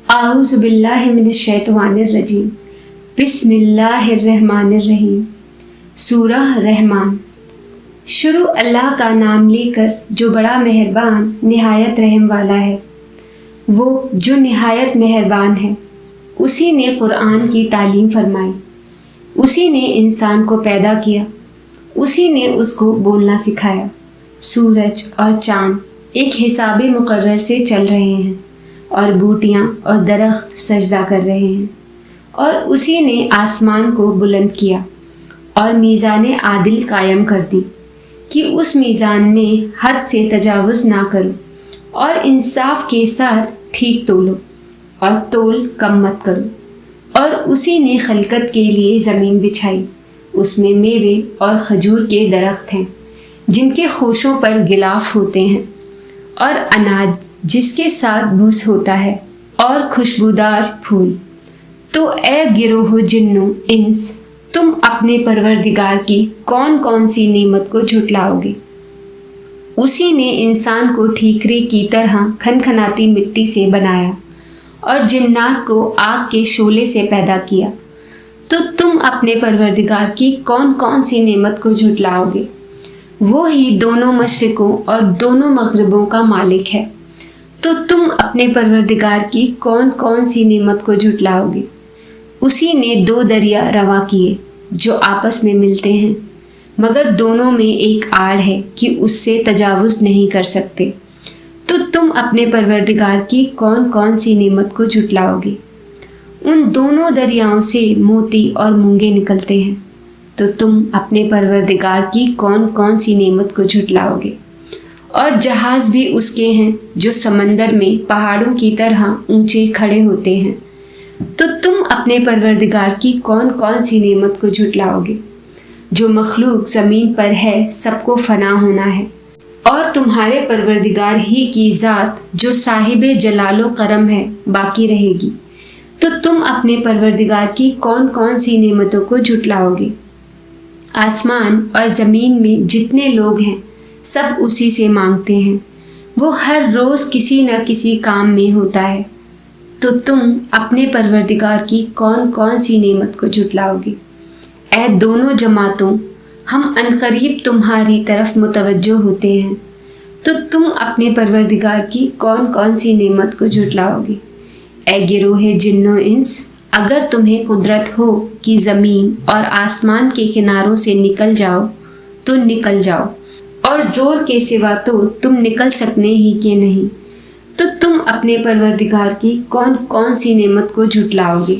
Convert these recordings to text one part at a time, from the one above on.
اعوذ باللہ من الشیطان الرجیم بسم اللہ الرحمن الرحیم۔ سورہ رحمان۔ شروع اللہ کا نام لے کر جو بڑا مہربان نہایت رحم والا ہے۔ وہ جو نہایت مہربان ہے، اسی نے قرآن کی تعلیم فرمائی، اسی نے انسان کو پیدا کیا، اسی نے اس کو بولنا سکھایا۔ سورج اور چاند ایک حساب مقرر سے چل رہے ہیں اور بوٹیاں اور درخت سجدہ کر رہے ہیں، اور اسی نے آسمان کو بلند کیا اور میزان عادل قائم کر دی کہ اس میزان میں حد سے تجاوز نہ کرو، اور انصاف کے ساتھ ٹھیک تولو اور تول کم مت کرو۔ اور اسی نے خلقت کے لیے زمین بچھائی، اس میں میوے اور کھجور کے درخت ہیں جن کے خوشوں پر غلاف ہوتے ہیں، اور اناج جس کے ساتھ بھس ہوتا ہے، اور خوشبودار پھول۔ تو اے گروہ جنو انس، تم اپنے پروردگار کی کون کون سی نعمت کو جھٹلاؤ گے؟ اسی نے انسان کو ٹھیکرے کی طرح کھنکھناتی مٹی سے بنایا اور جنات کو آگ کے شعلے سے پیدا کیا۔ تو تم اپنے پروردگار کی کون کون سی نعمت کو جھٹلاؤ گے؟ وہی دونوں مشرقوں اور دونوں مغربوں کا مالک ہے۔ تو تم اپنے پروردگار کی کون کون سی نعمت کو جھٹلاؤ گے؟ اسی نے دو دریا رواں کیے جو آپس میں ملتے ہیں، مگر دونوں میں ایک آڑ ہے کہ اس سے تجاوز نہیں کر سکتے۔ تو تم اپنے پروردگار کی کون کون سی نعمت کو جھٹلاؤ گے؟ ان دونوں دریاؤں سے موتی اور مونگے نکلتے ہیں۔ تو تم اپنے پروردگار کی کون کون سی نعمت کو جھٹلاؤ گے؟ اور جہاز بھی اس کے ہیں جو سمندر میں پہاڑوں کی طرح اونچے کھڑے ہوتے ہیں۔ تو تم اپنے پروردگار کی کون کون سی نعمت کو جھٹلاؤ گے؟ جو مخلوق زمین پر ہے سب کو فنا ہونا ہے، اور تمہارے پروردگار ہی کی ذات جو صاحب جلال و کرم ہے باقی رہے گی۔ تو تم اپنے پروردگار کی کون کون سی نعمتوں کو جھٹلاؤ گے؟ آسمان اور زمین میں جتنے لوگ ہیں سب اسی سے مانگتے ہیں، وہ ہر روز کسی نہ کسی کام میں ہوتا ہے۔ تو تم اپنے پروردگار کی کون کون سی نعمت کو جھٹلاؤ گے؟ اے دونوں جماعتوں، ہم عنقریب تمہاری طرف متوجہ ہوتے ہیں۔ تو تم اپنے پروردگار کی کون کون سی نعمت کو جھٹلاؤ گے؟ اے گروہ جن و انس، اگر تمہیں قدرت ہو کہ زمین اور آسمان کے کناروں سے نکل جاؤ تو نکل جاؤ، اور زور کے سوا تو تم نکل سکنے ہی کے نہیں۔ تو تم اپنے پروردگار کی کون کون سی نعمت کو جھٹلاؤ گے؟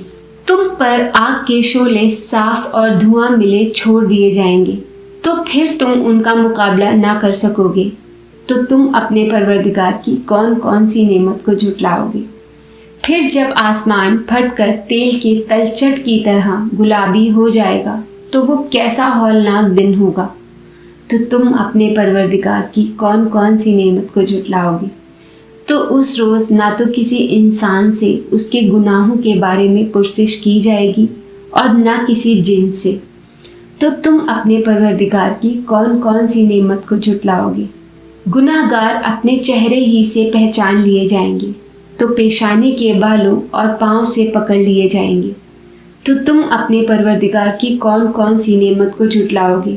تم پر آگ کے شعلے صاف اور دھواں ملے چھوڑ دیے جائیں گے، تو پھر تم ان کا مقابلہ نہ کر سکو گے۔ تو تم اپنے پروردگار کی کون کون سی نعمت کو جھٹلاؤ گے؟ پھر جب آسمان پھٹ کر تیل کے تلچھٹ کی طرح گلابی ہو جائے گا تو وہ کیسا ہولناک دن ہوگا۔ تو تم اپنے پروردگار کی کون کون سی نعمت کو جھٹلاؤ گے؟ تو اس روز نہ تو کسی انسان سے اس کے گناہوں کے بارے میں پرسش کی جائے گی اور نہ کسی جن سے۔ تو تم اپنے پروردگار کی کون کون سی نعمت کو جھٹلاؤ گے؟ گناہ گار اپنے چہرے ہی سے پہچان لیے جائیں گے، تو پیشانی کے بالوں اور پاؤں سے پکڑ لیے جائیں گے۔ تو تم اپنے پروردگار کی کون کون سی نعمت کو جھٹلاؤ گے؟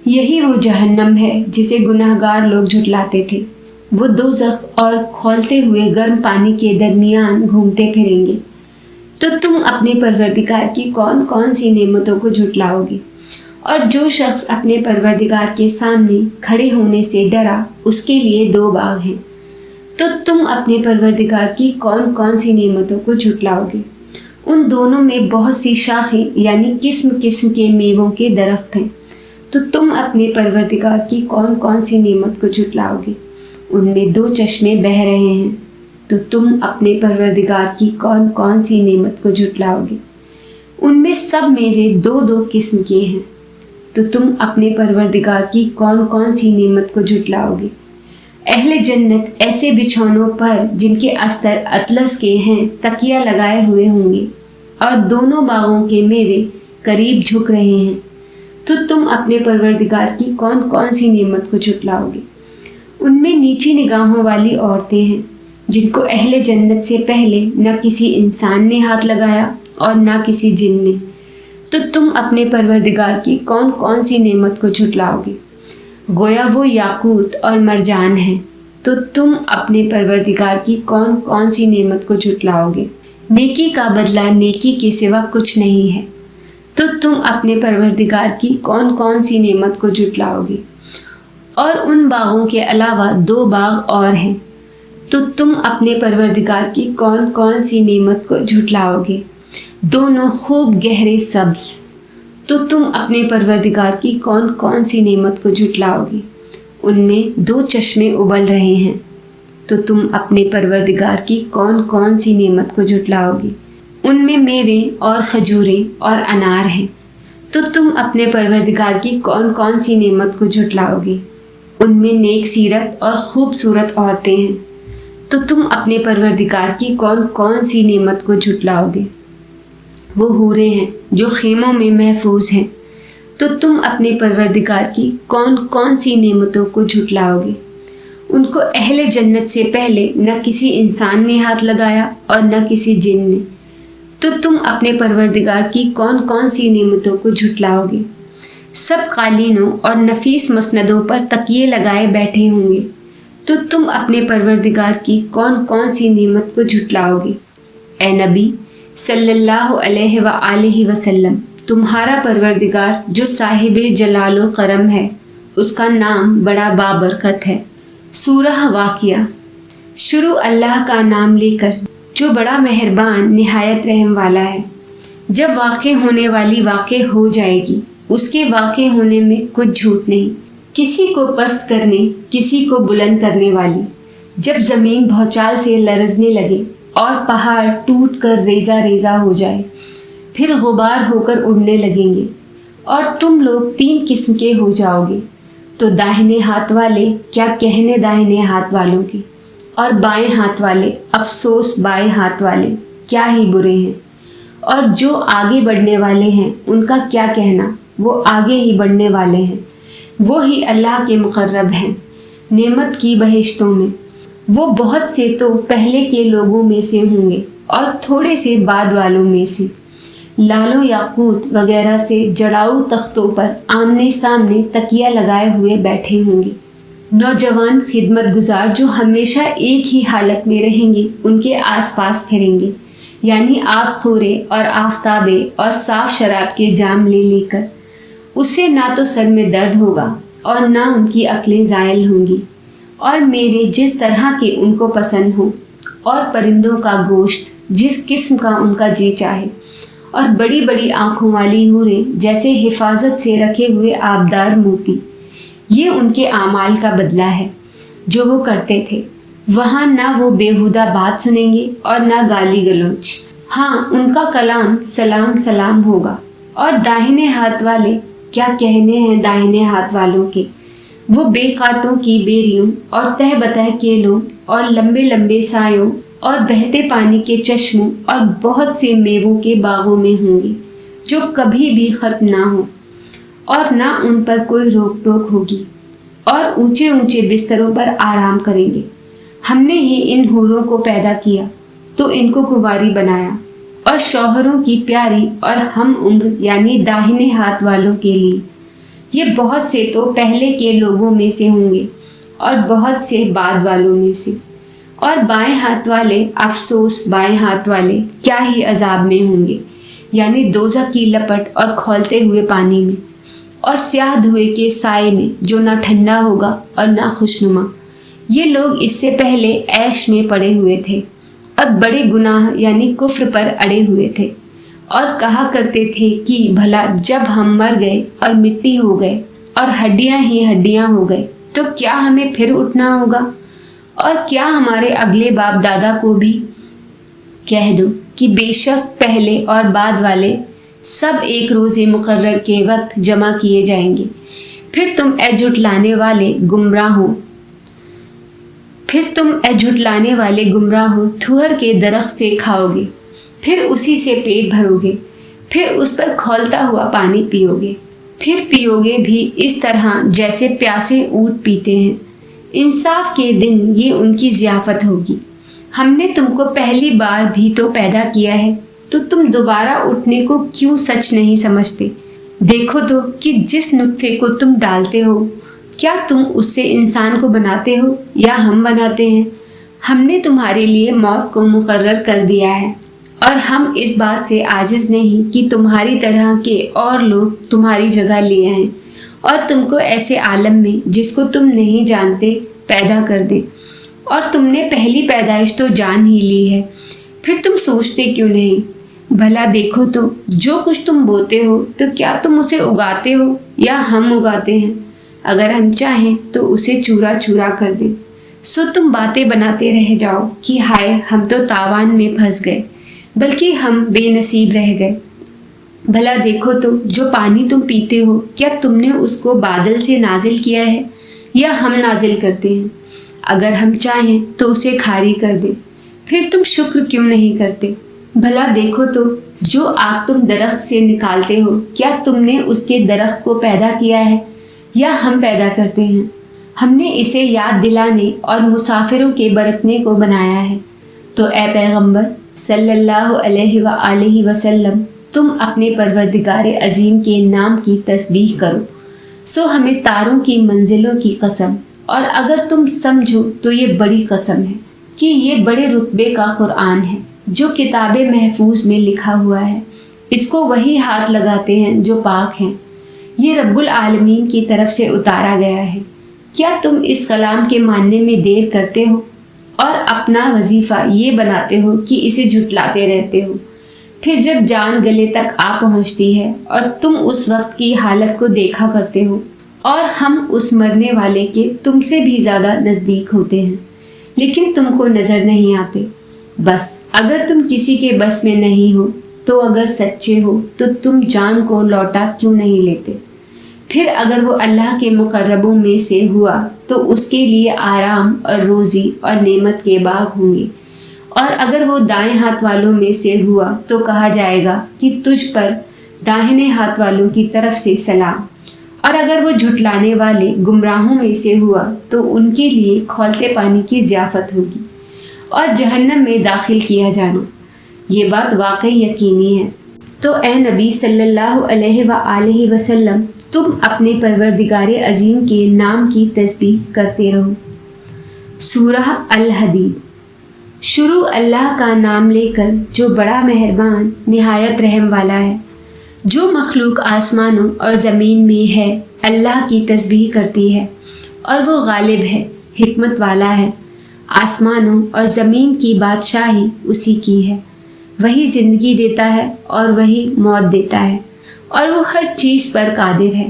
یہی وہ جہنم ہے جسے گناہ گار لوگ جھٹلاتے تھے۔ وہ دوزخ اور کھولتے ہوئے گرم پانی کے درمیان گھومتے پھریں گے۔ تو تم اپنے پروردگار کی کون کون سی نعمتوں کو جھٹلاؤ گے؟ اور جو شخص اپنے پروردگار کے سامنے کھڑے ہونے سے ڈرا، اس کے لیے دو باغ ہیں۔ تو تم اپنے پروردگار کی کون کون سی نعمتوں کو جھٹلاؤ گے؟ ان دونوں میں بہت سی شاخیں یعنی قسم قسم کے میووں کے درخت ہیں۔ تو تم اپنے پروردگار کی کون کون سی نعمت کو جھٹلاؤ گے؟ ان میں دو چشمے بہہ رہے ہیں۔ تو تم اپنے پروردگار کی کون کون سی نعمت کو جھٹلاؤ گے؟ ان میں سب میوے دو دو قسم کے ہیں۔ تو تم اپنے پروردگار کی کون کون سی نعمت کو جھٹلاؤ گے؟ اہل جنت ایسے بچھونوں پر جن کے استر اطلس کے ہیں تکیہ لگائے ہوئے ہوں گے، اور دونوں باغوں کے میوے قریب جھک رہے ہیں۔ تو تم اپنے پروردگار کی کون کون سی نعمت کو جھٹلاؤ گے؟ ان میں نیچی نگاہوں والی عورتیں ہیں جن کو اہل جنت سے پہلے نہ کسی انسان نے ہاتھ لگایا اور نہ کسی جن نے، تو تم اپنے پروردگار کی کون کون سی نعمت کو جھٹلاؤ گے؟ گویا وہ یاقوت اور مرجان ہیں، تو تم اپنے پروردگار کی کون کون سی نعمت کو جھٹلاؤ گے؟ نیکی کا بدلہ نیکی کے سوا کچھ نہیں ہے، تو تم اپنے پروردگار کی کون کون سی نعمت کو جھٹلاؤ گے؟ اور ان باغوں کے علاوہ 2 باغ اور ہیں، تو تم اپنے پروردگار کی کون کون سی نعمت کو جھٹلاؤ گے؟ دونوں خوب گہرے سبز، تو تم اپنے پروردگار کی کون کون سی نعمت کو جھٹلاؤ گے؟ ان میں 2 چشمے ابل رہے ہیں، تو تم اپنے پروردگار کی کون کون سی نعمت کو جھٹلاؤ گے؟ ان میں میوے اور کھجوریں اور انار ہیں، تو تم اپنے پروردگار کی کون کون سی نعمت کو جھٹلاؤ گے؟ ان میں نیک سیرت اور خوبصورت عورتیں ہیں، تو تم اپنے پروردگار کی کون کون سی نعمت کو جھٹلاؤ گے؟ وہ حوریں ہیں جو خیموں میں محفوظ ہیں، تو تم اپنے پروردگار کی کون کون سی نعمتوں کو جھٹلاؤ گے؟ ان کو اہل جنت سے پہلے نہ کسی انسان نے ہاتھ لگایا اور نہ کسی جن نے، تو تم اپنے پروردگار کی کون کون سی نعمتوں کو جھٹلاؤ گے؟ سب قالینوں اور نفیس مسندوں پر تکیے لگائے بیٹھے ہوں گے، تو تم اپنے پروردگار کی کون کون سی نعمت کو جھٹلاؤ گے؟ اے نبی صلی اللہ علیہ وآلہ وسلم، تمہارا پروردگار جو صاحب جلال و کرم ہے، اس کا نام بڑا بابرکت ہے۔ سورہ واقعہ۔ شروع اللہ کا نام لے کر جو بڑا مہربان نہایت رحم والا ہے۔ جب واقع ہونے والی واقع ہو جائے گی، اس کے واقع ہونے میں کچھ جھوٹ نہیں، کسی کو پست کرنے کسی کو بلند کرنے والی۔ جب زمین بھوچال سے لرزنے لگے اور پہاڑ ٹوٹ کر ریزہ ریزہ ہو جائے، پھر غبار ہو کر اڑنے لگیں گے، اور تم لوگ 3 قسم کے ہو جاؤ گے، تو داہنے ہاتھ والے کیا کہنے داہنے ہاتھ والوں کے، اور بائیں ہاتھ والے افسوس بائیں ہاتھ والے کیا ہی برے ہیں، اور جو آگے بڑھنے والے ہیں ان کا کیا کہنا، وہ آگے ہی بڑھنے والے ہیں، وہی اللہ کے مقرب ہیں نعمت کی بہشتوں میں۔ وہ بہت سے تو پہلے کے لوگوں میں سے ہوں گے اور تھوڑے سے بعد والوں میں سے، لالو یاقوت وغیرہ سے جڑاؤ تختوں پر آمنے سامنے تکیہ لگائے ہوئے بیٹھے ہوں گے۔ نوجوان خدمت گزار جو ہمیشہ ایک ہی حالت میں رہیں گے ان کے آس پاس پھریں گے، یعنی آب خورے اور آفتابے اور صاف شراب کے جام لے لے کر۔ اسے نہ تو سر میں درد ہوگا اور نہ ان کی عقلیں زائل ہوں گی، اور میوے جس طرح کے ان کو پسند ہوں، اور پرندوں کا گوشت جس قسم کا ان کا جی چاہے، اور بڑی بڑی آنکھوں والی حوریں جیسے حفاظت سے رکھے ہوئے آبدار موتی۔ یہ ان کے اعمال کا بدلہ ہے جو وہ کرتے تھے۔ وہاں نہ وہ بیہودہ بات سنیں گے اور نہ گالی گلوچ، ہاں ان کا کلام سلام سلام ہوگا۔ اور داہنے ہاتھ والے کیا کہنے ہیں داہنے ہاتھ والوں کے، وہ بے کانٹوں کی بیریوں اور تہ بتہ کیلوں اور لمبے لمبے سایوں اور بہتے پانی کے چشموں اور بہت سے میووں کے باغوں میں ہوں گے، جو کبھی بھی ختم نہ ہوں، اور نہ ان پر کوئی روک ٹوک ہوگی، اور اونچے اونچے بستروں پر آرام کریں گے۔ ہم نے ہی ان حوروں کو پیدا کیا تو ان کو کنواری بنایا، اور شوہروں کی پیاری اور ہم عمر یعنی داہنے ہاتھ والوں کے لیے۔ یہ بہت سے تو پہلے کے لوگوں میں سے ہوں گے اور بہت سے بعد والوں میں سے، اور بائیں ہاتھ والے افسوس بائیں ہاتھ والے کیا ہی عذاب میں ہوں گے، یعنی دوزخ کی لپٹ اور کھولتے ہوئے پانی میں، اور سیاہ دھوئے کے سائے میں جو نہ ٹھنڈا ہوگا اور نہ خوشنما۔ یہ لوگ اس سے پہلے عیش میں پڑے ہوئے تھے اور بڑے گناہ یعنی کفر پر اڑے ہوئے تھے، اور کہا کرتے تھے کہ بھلا جب ہم مر گئے اور مٹی ہو گئے اور ہڈیاں ہی ہڈیاں ہو گئے تو کیا ہمیں پھر اٹھنا ہوگا؟ اور کیا ہمارے اگلے باپ دادا کو بھی کہہ دو کہ بے شک پہلے اور بعد والے سب ایک روز مقرر کے وقت جمع کیے جائیں گے، پھر تم اے جھٹلانے والے گمراہ ہو تھوہر کے درخت سے کھاؤ گے، پھر اسی سے پیٹ بھرو گے، پھر اس پر کھولتا ہوا پانی پیو گے، پھر پیو گے بھی اس طرح جیسے پیاسے اونٹ پیتے ہیں۔ انصاف کے دن یہ ان کی ضیافت ہوگی۔ ہم نے تم کو پہلی بار بھی تو پیدا کیا ہے، تو تم دوبارہ اٹھنے کو کیوں سچ نہیں سمجھتے؟ دیکھو تو کہ جس نطفے کو تم ڈالتے ہو، کیا تم اس سے انسان کو بناتے ہو یا ہم بناتے ہیں؟ ہم نے تمہارے لیے موت کو مقرر کر دیا ہے، اور ہم اس بات سے عاجز نہیں کہ تمہاری طرح کے اور لوگ تمہاری جگہ لے آئیں اور تم کو ایسے عالم میں جس کو تم نہیں جانتے پیدا کر دیں۔ اور تم نے پہلی پیدائش تو جان ہی لی ہے، پھر تم سوچتے کیوں نہیں؟ بھلا دیکھو تو جو کچھ تم بوتے ہو تو کیا تم اسے اگاتے ہو یا ہم اگاتے ہیں؟ اگر ہم چاہیں تو اسے چورا چورا کر دیں، سو تم باتیں بناتے رہ جاؤ کہ ہائے ہم تو تاوان میں پھنس گئے، بلکہ ہم بے نصیب رہ گئے۔ بھلا دیکھو تو جو پانی تم پیتے ہو، کیا تم نے اس کو بادل سے نازل کیا ہے یا ہم نازل کرتے ہیں؟ اگر ہم چاہیں تو اسے کھاری کر دیں، پھر تم شکر کیوں نہیں کرتے؟ بھلا دیکھو تو جو آگ تم درخت سے نکالتے ہو، کیا تم نے اس کے درخت کو پیدا کیا ہے یا ہم پیدا کرتے ہیں؟ ہم نے اسے یاد دلانے اور مسافروں کے برتنے کو بنایا ہے۔ تو اے پیغمبر صلی اللہ علیہ وآلہ وسلم، تم اپنے پروردگار عظیم کے نام کی تسبیح کرو، سو ہمیں تاروں کی منزلوں کی قسم، اور اگر تم سمجھو تو یہ بڑی قسم ہے کہ یہ بڑے رتبے کا قرآن ہے جو کتاب محفوظ میں لکھا ہوا ہے، اس کو وہی ہاتھ لگاتے ہیں جو پاک ہیں، یہ رب العالمین کی طرف سے اتارا گیا ہے۔ کیا تم اس کلام کے ماننے میں دیر کرتے ہو اور اپنا وظیفہ یہ بناتے ہو کہ اسے جھٹلاتے رہتے ہو؟ پھر جب جان گلے تک آ پہنچتی ہے اور تم اس وقت کی حالت کو دیکھا کرتے ہو، اور ہم اس مرنے والے کے تم سے بھی زیادہ نزدیک ہوتے ہیں، لیکن تم کو نظر نہیں آتے۔ بس اگر تم کسی کے بس میں نہیں ہو تو اگر سچے ہو تو تم جان کو لوٹا کیوں نہیں لیتے؟ پھر اگر وہ اللہ کے مقربوں میں سے ہوا تو اس کے لیے آرام اور روزی اور نعمت کے باغ ہوں گے، اور اگر وہ دائیں ہاتھ والوں میں سے ہوا تو کہا جائے گا کہ تجھ پر داہنے ہاتھ والوں کی طرف سے سلام، اور اگر وہ جھٹلانے والے گمراہوں میں سے ہوا تو ان کے لیے کھولتے پانی کی ضیافت ہوگی اور جہنم میں داخل کیا جانا۔ یہ بات واقعی یقینی ہے۔ تو اے نبی صلی اللہ علیہ وآلہ وسلم، تم اپنے پروردگار عظیم کے نام کی تسبیح کرتے رہو۔ سورہ الحدید۔ شروع اللہ کا نام لے کر جو بڑا مہربان نہایت رحم والا ہے۔ جو مخلوق آسمانوں اور زمین میں ہے اللہ کی تسبیح کرتی ہے، اور وہ غالب ہے، حکمت والا ہے۔ آسمانوں اور زمین کی بادشاہی اسی کی ہے، وہی زندگی دیتا ہے اور وہی موت دیتا ہے، اور وہ ہر چیز پر قادر ہے۔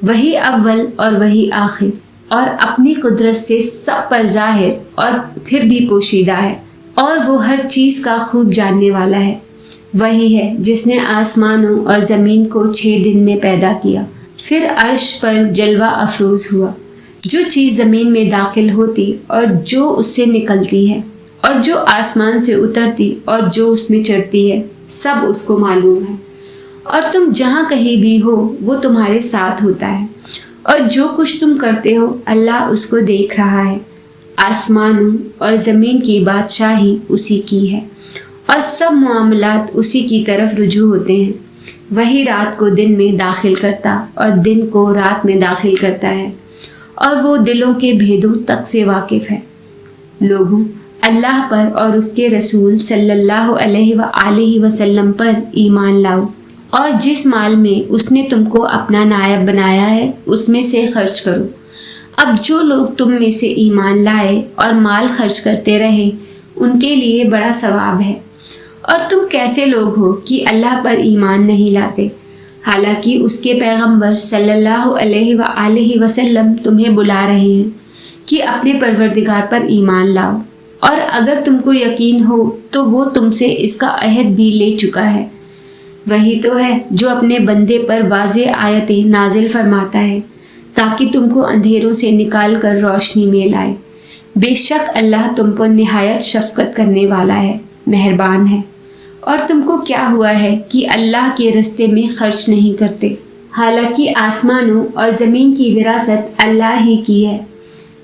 وہی اول اور وہی آخر، اور اپنی قدرت سے سب پر ظاہر اور پھر بھی پوشیدہ ہے، اور وہ ہر چیز کا خوب جاننے والا ہے۔ وہی ہے جس نے آسمانوں اور زمین کو 6 دن میں پیدا کیا، پھر عرش پر جلوہ افروز ہوا۔ جو چیز زمین میں داخل ہوتی اور جو اس سے نکلتی ہے، اور جو آسمان سے اترتی اور جو اس میں چڑھتی ہے، سب اس کو معلوم ہے۔ اور تم جہاں کہیں بھی ہو وہ تمہارے ساتھ ہوتا ہے، اور جو کچھ تم کرتے ہو اللہ اس کو دیکھ رہا ہے۔ آسمانوں اور زمین کی بادشاہی اسی کی ہے، اور سب معاملات اسی کی طرف رجوع ہوتے ہیں۔ وہی رات کو دن میں داخل کرتا اور دن کو رات میں داخل کرتا ہے، اور وہ دلوں کے بھیدوں تک سے واقف ہے۔ لوگوں، اللہ پر اور اس کے رسول صلی اللہ علیہ وآلہ وسلم پر ایمان لاؤ، اور جس مال میں اس نے تم کو اپنا نائب بنایا ہے اس میں سے خرچ کرو۔ اب جو لوگ تم میں سے ایمان لائے اور مال خرچ کرتے رہے ان کے لیے بڑا ثواب ہے۔ اور تم کیسے لوگ ہو کہ اللہ پر ایمان نہیں لاتے، حالانکہ اس کے پیغمبر صلی اللہ علیہ وآلہ وسلم تمہیں بلا رہے ہیں کہ اپنے پروردگار پر ایمان لاؤ، اور اگر تم کو یقین ہو تو وہ تم سے اس کا عہد بھی لے چکا ہے۔ وہی تو ہے جو اپنے بندے پر واضح آیتیں نازل فرماتا ہے تاکہ تم کو اندھیروں سے نکال کر روشنی میں لائے۔ بے شک اللہ تم پر نہایت شفقت کرنے والا ہے، مہربان ہے۔ اور تم کو کیا ہوا ہے کہ اللہ کے رستے میں خرچ نہیں کرتے، حالانکہ آسمانوں اور زمین کی وراثت اللہ ہی کی ہے۔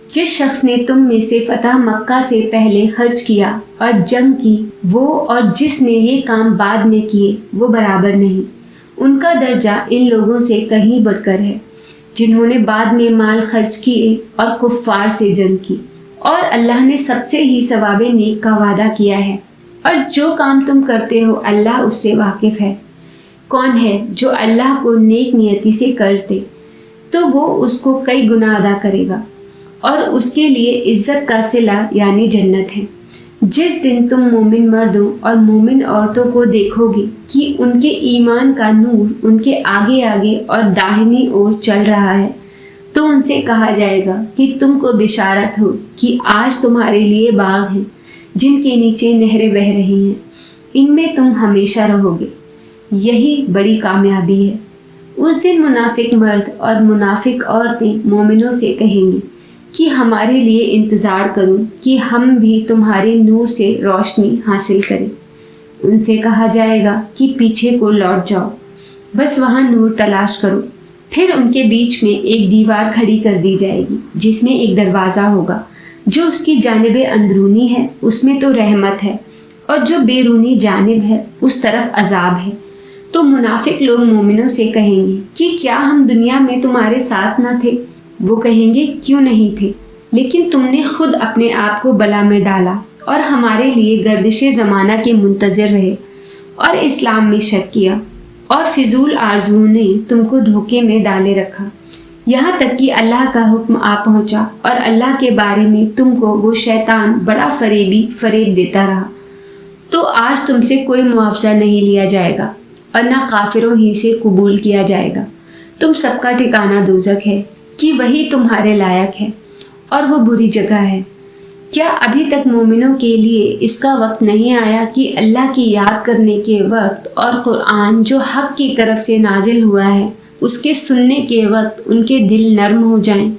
جس شخص نے تم میں سے فتح مکہ سے پہلے خرچ کیا اور جنگ کی، وہ اور جس نے یہ کام بعد میں کیے وہ برابر نہیں، ان کا درجہ ان لوگوں سے کہیں بڑھ کر ہے جنہوں نے بعد میں مال خرچ کیے اور کفار سے جنگ کی، اور اللہ نے سب سے ہی ثواب نیک کا وعدہ کیا ہے، اور جو کام تم کرتے ہو اللہ اس سے واقف ہے۔ کون ہے جو اللہ کو نیک نیتی سے قرض دے تو وہ اس کو کئی گنا ادا کرے گا، اور اس کے لیے عزت کا صلہ یعنی جنت ہے۔ جس دن تم مومن مردوں اور مومن عورتوں کو دیکھو گے کہ ان کے ایمان کا نور ان کے آگے آگے اور داہنی اور چل رہا ہے، تو ان سے کہا جائے گا کہ تم کو بشارت ہو کہ آج تمہارے لیے باغ ہیں جن کے نیچے نہریں بہہ رہی ہیں، ان میں تم ہمیشہ رہو گے، یہی بڑی کامیابی ہے۔ اس دن منافق مرد اور منافق عورتیں مومنوں سے کہیں گے کہ ہمارے لیے انتظار کرو کہ ہم بھی تمہارے نور سے روشنی حاصل کریں۔ ان سے کہا جائے گا کہ پیچھے کو لوٹ جاؤ، بس وہاں نور تلاش کرو۔ پھر ان کے بیچ میں ایک دیوار کھڑی کر دی جائے گی جس میں ایک دروازہ ہوگا، جو اس کی جانب اندرونی ہے اس میں تو رحمت ہے، اور جو بیرونی جانب ہے اس طرف عذاب ہے۔ تو منافق لوگ مومنوں سے کہیں گے کہ کیا ہم دنیا میں تمہارے ساتھ نہ تھے؟ وہ کہیں گے کیوں نہیں تھے، لیکن تم نے خود اپنے آپ کو بلا میں ڈالا اور ہمارے لیے گردش زمانہ کے منتظر رہے اور اسلام میں شک کیا، اور فضول آرزوؤں نے تم کو دھوکے میں ڈالے رکھا، یہاں تک کہ اللہ کا حکم آ پہنچا اور اللہ کے بارے میں تم کو وہ شیطان بڑا فریب دیتا رہا۔ تو آج تم سے کوئی معاوضہ نہیں لیا جائے گا اور نہ کافروں ہی سے قبول کیا جائے گا۔ تم سب کا ٹھکانہ دوزخ ہے کہ وہی تمہارے لائق ہے، اور وہ بری جگہ ہے۔ کیا ابھی تک مومنوں کے لیے اس کا وقت نہیں آیا کہ اللہ کی یاد کرنے کے وقت اور قرآن جو حق کی طرف سے نازل ہوا ہے اس کے سننے کے وقت ان کے دل نرم ہو جائیں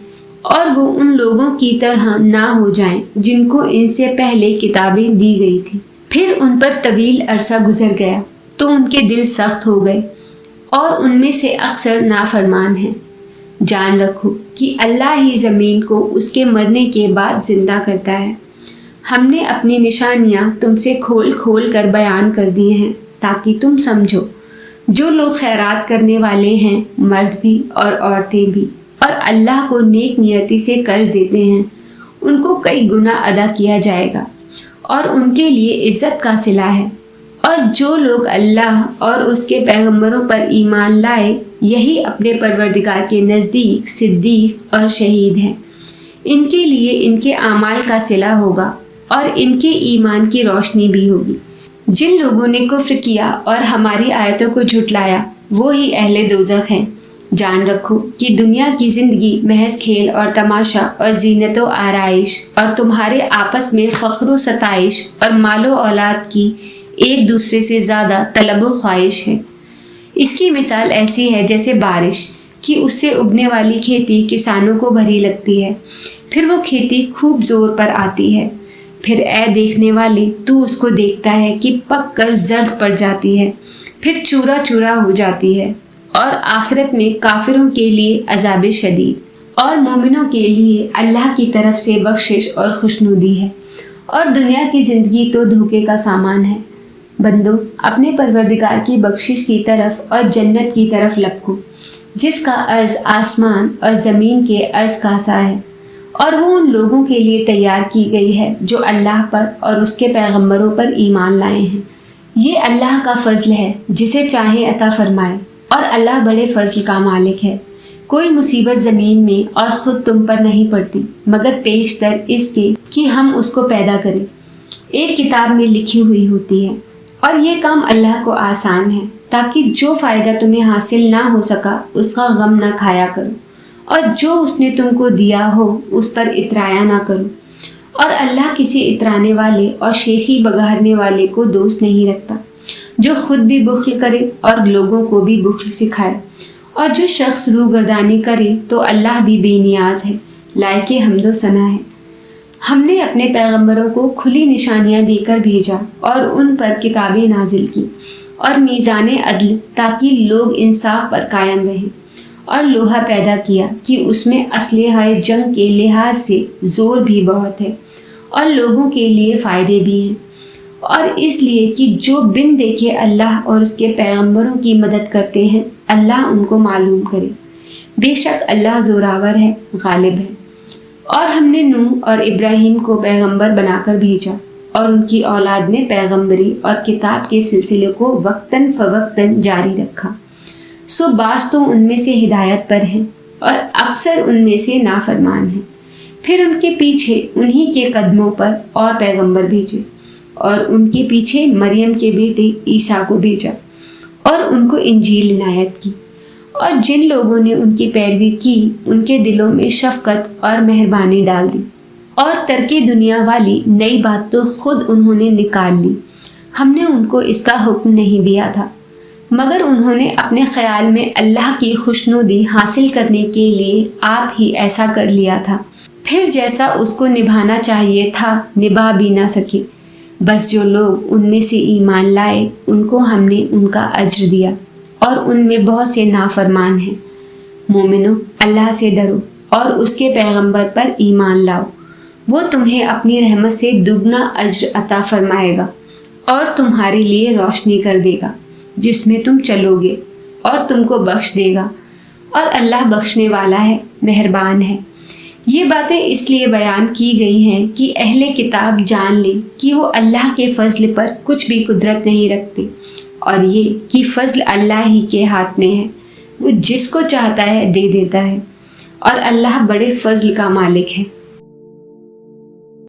اور وہ ان لوگوں کی طرح نہ ہو جائیں جن کو ان سے پہلے کتابیں دی گئی تھی، پھر ان پر طویل عرصہ گزر گیا تو ان کے دل سخت ہو گئے اور ان میں سے اکثر نافرمان ہیں۔ جان رکھو کہ اللہ ہی زمین کو اس کے مرنے کے بعد زندہ کرتا ہے۔ ہم نے اپنی نشانیاں تم سے کھول کھول کر بیان کر دی ہیں تاکہ تم سمجھو۔ جو لوگ خیرات کرنے والے ہیں، مرد بھی اور عورتیں بھی، اور اللہ کو نیک نیتی سے قرض دیتے ہیں، ان کو کئی گنا ادا کیا جائے گا اور ان کے لیے عزت کا صلہ ہے۔ اور جو لوگ اللہ اور اس کے پیغمبروں پر ایمان لائے، یہی اپنے پروردگار کے نزدیک صدیق اور شہید ہیں۔ ان کے لیے ان کے اعمال کا صلہ ہوگا اور ان کے ایمان کی روشنی بھی ہوگی۔ جن لوگوں نے کفر کیا اور ہماری آیتوں کو جھٹلایا وہی اہل دوزخ ہیں۔ جان رکھو کہ دنیا کی زندگی محض کھیل اور تماشا اور زینت و آرائش اور تمہارے آپس میں فخر و ستائش اور مال و اولاد کی ایک دوسرے سے زیادہ طلب و خواہش ہے۔ اس کی مثال ایسی ہے جیسے بارش کہ اس سے اگنے والی کھیتی کسانوں کو بھری لگتی ہے، پھر وہ کھیتی خوب زور پر آتی ہے، پھر اے دیکھنے والے تو اس کو دیکھتا ہے کہ پک کر زرد پڑ جاتی ہے، پھر چورا چورا ہو جاتی ہے، اور آخرت میں کافروں کے لیے عذاب شدید اور مومنوں کے لیے اللہ کی طرف سے بخشش اور خوشنودی ہے۔ اور دنیا کی زندگی تو دھوکے کا سامان ہے۔ بندو اپنے پروردگار کی بخشش کی طرف اور جنت کی طرف لپکو، جس کا عرض آسمان اور زمین کے عرض کا سا ہے، اور وہ ان لوگوں کے لیے تیار کی گئی ہے جو اللہ پر اور اس کے پیغمبروں پر ایمان لائے ہیں۔ یہ اللہ کا فضل ہے جسے چاہے عطا فرمائے، اور اللہ بڑے فضل کا مالک ہے۔ کوئی مصیبت زمین میں اور خود تم پر نہیں پڑتی مگر پیشتر اس کے کہ ہم اس کو پیدا کریں، ایک کتاب میں لکھی ہوئی ہوتی ہے، اور یہ کام اللہ کو آسان ہے تاکہ جو فائدہ تمہیں حاصل نہ ہو سکا اس کا غم نہ کھایا کرو، اور جو اس نے تم کو دیا ہو اس پر اترایا نہ کرو۔ اور اللہ کسی اترانے والے اور شیخی بگاڑنے والے کو دوست نہیں رکھتا، جو خود بھی بخل کرے اور لوگوں کو بھی بخل سکھائے۔ اور جو شخص روگردانی کرے تو اللہ بھی بے نیاز ہے، لائق حمد و ثنا ہے۔ ہم نے اپنے پیغمبروں کو کھلی نشانیاں دے کر بھیجا اور ان پر کتابیں نازل کی اور میزان عدل تاکہ لوگ انصاف پر قائم رہیں، اور لوہا پیدا کیا کہ اس میں اسلحہ جنگ کے لحاظ سے زور بھی بہت ہے اور لوگوں کے لیے فائدے بھی ہیں، اور اس لیے کہ جو بن دیکھے اللہ اور اس کے پیغمبروں کی مدد کرتے ہیں اللہ ان کو معلوم کرے، بے شک اللہ زوراور ہے، غالب ہے۔ اور ہم نے نوح اور ابراہیم کو پیغمبر بنا کر بھیجا اور ان کی اولاد میں پیغمبری اور کتاب کے سلسلے کو وقتاً فوقتاً جاری رکھا، سو بعض تو ان میں سے ہدایت پر ہیں اور اکثر ان میں سے نافرمان ہیں۔ پھر ان کے پیچھے انہی کے قدموں پر اور پیغمبر بھیجے اور ان کے پیچھے مریم کے بیٹے عیسیٰ کو بھیجا اور ان کو انجیل عنایت کی، اور جن لوگوں نے ان کی پیروی کی ان کے دلوں میں شفقت اور مہربانی ڈال دی، اور ترک دنیا والی نئی بات تو خود انہوں نے نکال لی، ہم نے ان کو اس کا حکم نہیں دیا تھا، مگر انہوں نے اپنے خیال میں اللہ کی خوشنودی حاصل کرنے کے لیے آپ ہی ایسا کر لیا تھا، پھر جیسا اس کو نبھانا چاہیے تھا نبھا بھی نہ سکے۔ بس جو لوگ ان میں سے ایمان لائے ان کو ہم نے ان کا اجر دیا، اور ان میں بہت سے نافرمان ہیں۔ مومنو، اللہ سے ڈرو اور اس کے پیغمبر پر ایمان لاؤ، وہ تمہیں اپنی رحمت سے دگنا اجر عطا فرمائے گا اور تمہارے لیے روشنی کر دے گا جس میں تم چلو گے، اور تم کو بخش دے گا، اور اللہ بخشنے والا ہے، مہربان ہے۔ یہ باتیں اس لیے بیان کی گئی ہیں کہ اہل کتاب جان لیں کہ وہ اللہ کے فضل پر کچھ بھی قدرت نہیں رکھتے، اور یہ کہ فضل اللہ ہی کے ہاتھ میں ہے، وہ جس کو چاہتا ہے دے دیتا ہے، اور اللہ بڑے فضل کا مالک ہے۔